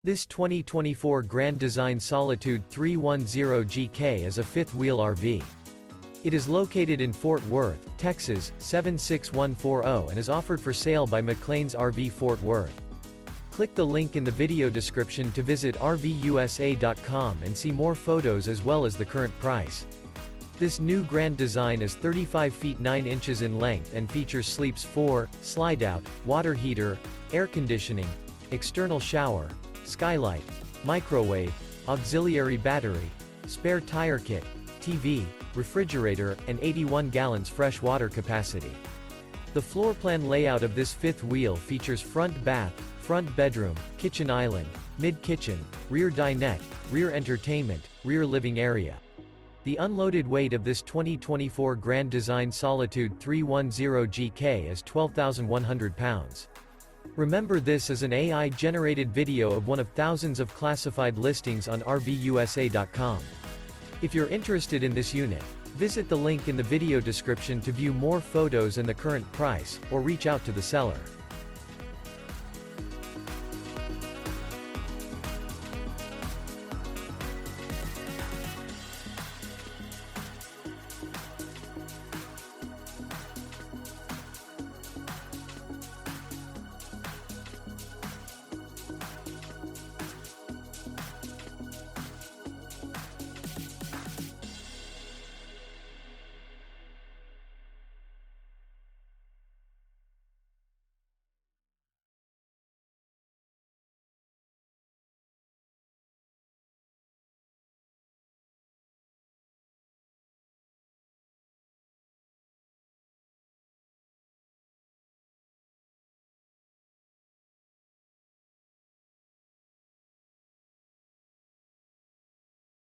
This 2024 Grand Design Solitude 310GK is a fifth-wheel RV. It is located in Fort Worth, Texas, 76140 and is offered for sale by McClain's RV Fort Worth. Click the link in the video description to visit RVUSA.com and see more photos as well as the current price. This new Grand Design is 35 feet 9 inches in length and features sleeps 4, slide-out, water heater, air conditioning, external shower, skylight, microwave, auxiliary battery, spare tire kit, TV, refrigerator, and 81 gallons fresh water capacity. The floor plan layout of this fifth wheel features front bath, front bedroom, kitchen island, mid-kitchen, rear dinette, rear entertainment, rear living area. The unloaded weight of this 2024 Grand Design Solitude 310GK is 12,100 pounds. Remember, this is an AI-generated video of one of thousands of classified listings on RVUSA.com. If you're interested in this unit, visit the link in the video description to view more photos and the current price, or reach out to the seller.